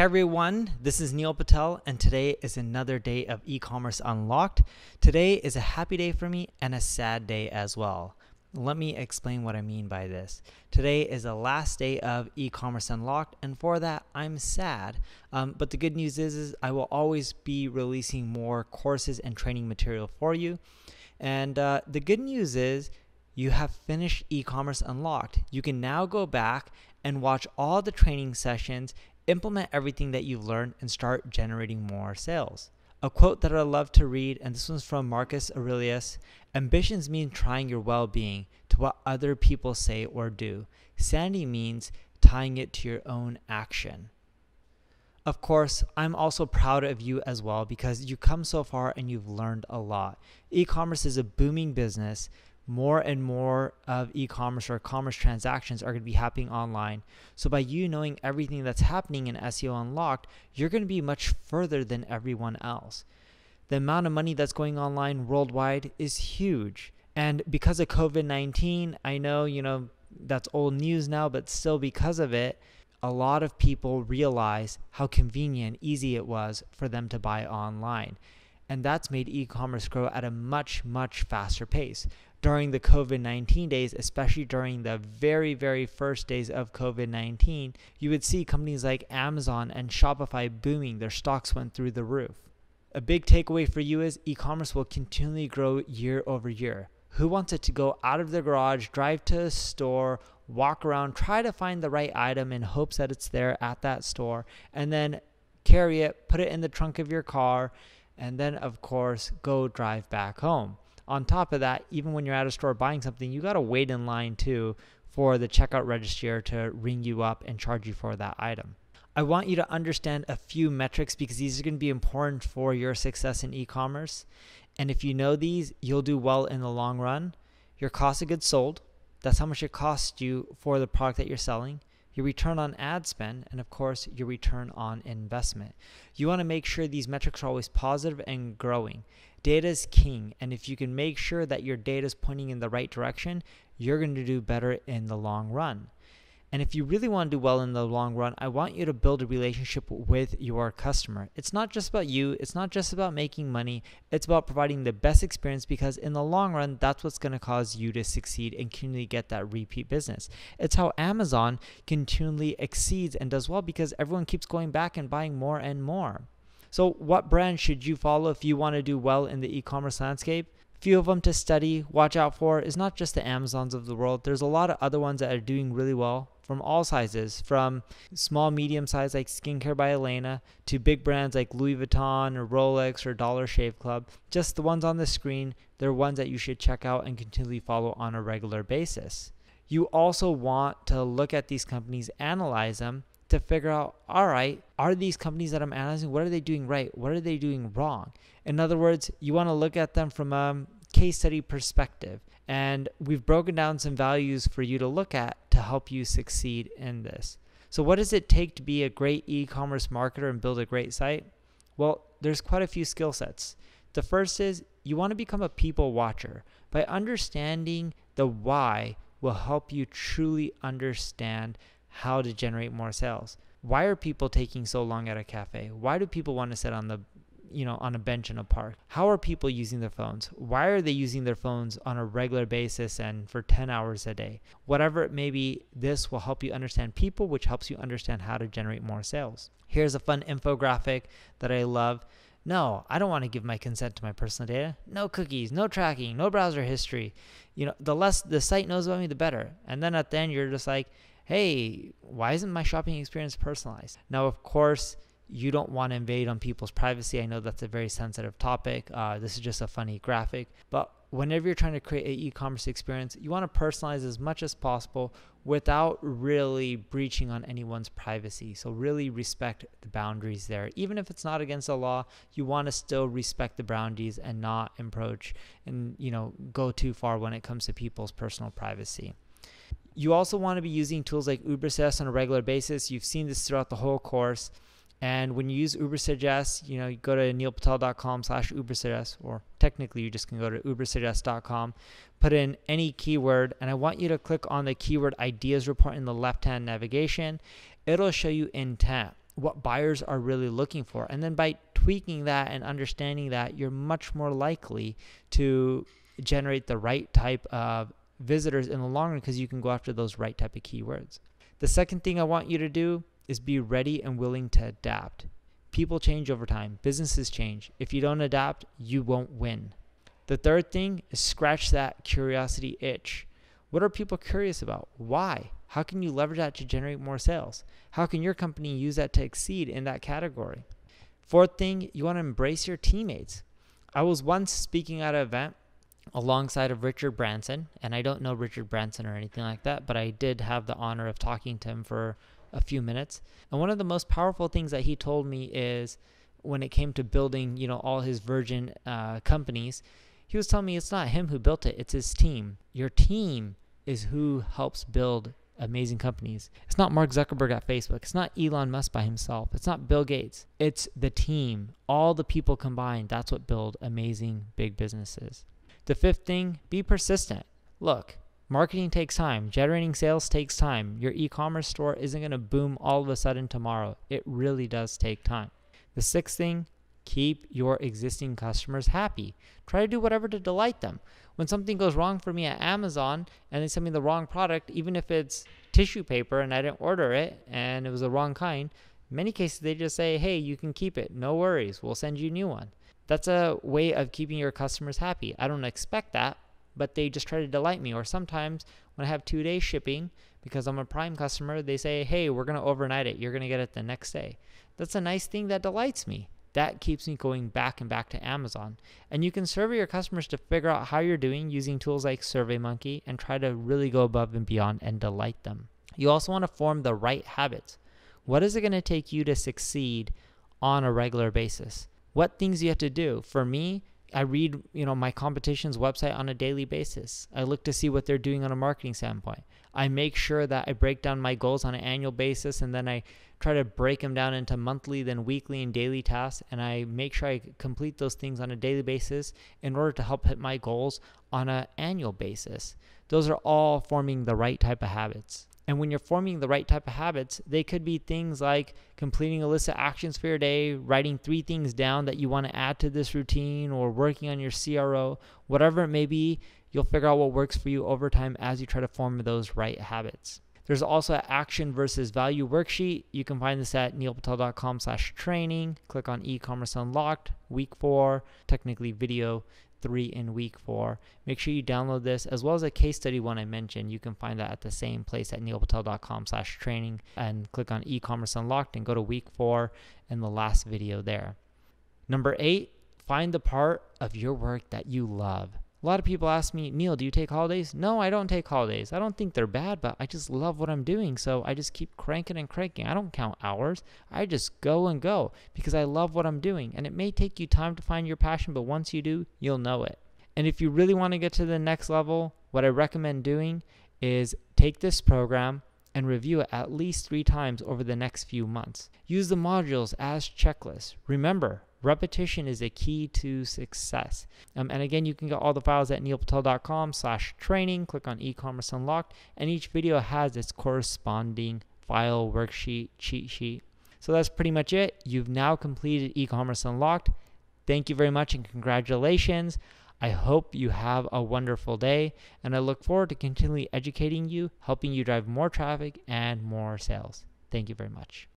Hey everyone, this is Neil Patel, and today is another day of e-commerce unlocked. Today is a happy day for me and a sad day as well. Let me explain what I mean by this. Today is the last day of e-commerce unlocked, and for that I'm sad. But the good news is I will always be releasing more courses and training material for you. And the good news is you have finished e-commerce unlocked. You can now go back and watch all the training sessions, implement everything that you've learned, and start generating more sales. A quote that I love to read, and this one's from Marcus Aurelius: ambitions mean trying your well-being to what other people say or do. Sanity means tying it to your own action. Of course, I'm also proud of you as well because you've come so far and you've learned a lot. E-commerce is a booming business. More and more of e-commerce or commerce transactions are going to be happening online. So by you knowing everything that's happening in SEO Unlocked, you're going to be much further than everyone else. The amount of money that's going online worldwide is huge. And because of COVID-19, I know, that's old news now, but still because of it, a lot of people realize how convenient and easy it was for them to buy online. And that's made e-commerce grow at a much, much faster pace. During the COVID-19 days, especially during the very, very first days of COVID-19, you would see companies like Amazon and Shopify booming. Their stocks went through the roof. A big takeaway for you is e-commerce will continually grow year over year. Who wants it to go out of their garage, drive to a store, walk around, try to find the right item in hopes that it's there at that store, and then carry it, put it in the trunk of your car, and then, of course, go drive back home. On top of that, even when you're at a store buying something, you got to wait in line too for the checkout register to ring you up and charge you for that item. I want you to understand a few metrics because these are going to be important for your success in e-commerce. And if you know these, you'll do well in the long run. Your cost of goods sold, that's how much it costs you for the product that you're selling. Your return on ad spend, and of course, your return on investment. You want to make sure these metrics are always positive and growing. Data is king, and if you can make sure that your data is pointing in the right direction, you're going to do better in the long run. And if you really want to do well in the long run, I want you to build a relationship with your customer. It's not just about you. It's not just about making money. It's about providing the best experience because in the long run, that's what's going to cause you to succeed and continually get that repeat business. It's how Amazon continually exceeds and does well because everyone keeps going back and buying more and more. So what brand should you follow if you want to do well in the e-commerce landscape? Few of them to study, watch out for is not just the Amazons of the world. There's a lot of other ones that are doing really well from all sizes, from small, medium size like Skincare by Elena to big brands like Louis Vuitton or Rolex or Dollar Shave Club. Just the ones on the screen, they're ones that you should check out and continually follow on a regular basis. You also want to look at these companies, analyze them to figure out, all right, are these companies that I'm analyzing, what are they doing right? What are they doing wrong? In other words, you want to look at them from a case study perspective. And we've broken down some values for you to look at to help you succeed in this. So what does it take to be a great e-commerce marketer and build a great site? Well, there's quite a few skill sets. The first is you want to become a people watcher. By understanding the why will help you truly understand how to generate more sales. Why are people taking so long at a cafe? Why do people want to sit on a bench in a park? How are people using their phones? Why are they using their phones on a regular basis and for 10 hours a day? Whatever it may be, this will help you understand people, which helps you understand how to generate more sales. Here's a fun infographic that I love. No, I don't want to give my consent to my personal data. No cookies, no tracking, no browser history. The less the site knows about me, the better. And then at the end, you're just like, hey, why isn't my shopping experience personalized? Now, of course, you don't want to invade on people's privacy. I know that's a very sensitive topic. This is just a funny graphic. But whenever you're trying to create an e-commerce experience, you want to personalize as much as possible without really breaching on anyone's privacy. So really respect the boundaries there. Even if it's not against the law, you want to still respect the boundaries and not approach and go too far when it comes to people's personal privacy. You also want to be using tools like Ubersuggest on a regular basis. You've seen this throughout the whole course. And when you use Ubersuggest, you go to neilpatel.com/Ubersuggest, or technically you just can go to ubersuggest.com, put in any keyword, and I want you to click on the keyword ideas report in the left-hand navigation. It'll show you intent. what buyers are really looking for. And then by tweaking that and understanding that, you're much more likely to generate the right type of visitors in the long run, because you can go after those right type of keywords. The second thing I want you to do is be ready and willing to adapt. People change over time. Businesses change. If you don't adapt, you won't win. The third thing is scratch that curiosity itch. What are people curious about? Why? How can you leverage that to generate more sales? How can your company use that to exceed in that category? Fourth thing, you want to embrace your teammates. I was once speaking at an event alongside of Richard Branson, and I don't know Richard Branson or anything like that, but I did have the honor of talking to him for a few minutes. And one of the most powerful things that he told me is when it came to building, all his Virgin companies, he was telling me it's not him who built it, it's his team. Your team is who helps build amazing companies. It's not Mark Zuckerberg at Facebook. It's not Elon Musk by himself. It's not Bill Gates. It's the team. All the people combined, that's what build amazing big businesses. The fifth thing, be persistent. Look, marketing takes time. Generating sales takes time. Your e-commerce store isn't going to boom all of a sudden tomorrow. It really does take time. The sixth thing, keep your existing customers happy. Try to do whatever to delight them. When something goes wrong for me at Amazon and they send me the wrong product, even if it's tissue paper and I didn't order it and it was the wrong kind, in many cases they just say, hey, you can keep it. No worries. We'll send you a new one. That's a way of keeping your customers happy. I don't expect that, but they just try to delight me. Or sometimes when I have 2-day shipping, because I'm a Prime customer, they say, hey, we're going to overnight it. You're going to get it the next day. That's a nice thing that delights me. That keeps me going back and back to Amazon. And you can survey your customers to figure out how you're doing using tools like SurveyMonkey and try to really go above and beyond and delight them. You also want to form the right habits. What is it going to take you to succeed on a regular basis? What things do you have to do? For me, I read, my competition's website on a daily basis. I look to see what they're doing on a marketing standpoint. I make sure that I break down my goals on an annual basis, and then I try to break them down into monthly, then weekly and daily tasks, and I make sure I complete those things on a daily basis in order to help hit my goals on an annual basis. Those are all forming the right type of habits. And when you're forming the right type of habits, they could be things like completing a list of actions for your day, writing 3 things down that you want to add to this routine, or working on your CRO, whatever it may be. You'll figure out what works for you over time as you try to form those right habits. There's also an action versus value worksheet. You can find this at neilpatel.com/training. Click on e-commerce unlocked, week 4, technically video 3 in week 4. Make sure you download this, as well as a case study one I mentioned. You can find that at the same place at neilpatel.com/training, and click on e-commerce unlocked and go to week 4 and the last video there. Number 8, find the part of your work that you love. A lot of people ask me, Neil, do you take holidays? No, I don't take holidays. I don't think they're bad, but I just love what I'm doing. So I just keep cranking and cranking. I don't count hours. I just go and go because I love what I'm doing. And it may take you time to find your passion, but once you do, you'll know it. And if you really want to get to the next level, what I recommend doing is take this program and review it at least 3 times over the next few months. Use the modules as checklists. Remember, repetition is a key to success. And again, you can get all the files at neilpatel.com/training. Click on e-commerce unlocked, and each video has its corresponding file, worksheet, cheat sheet. So that's pretty much it. You've now completed e-commerce unlocked. Thank you very much and congratulations. I hope you have a wonderful day, and I look forward to continually educating you, helping you drive more traffic and more sales. Thank you very much.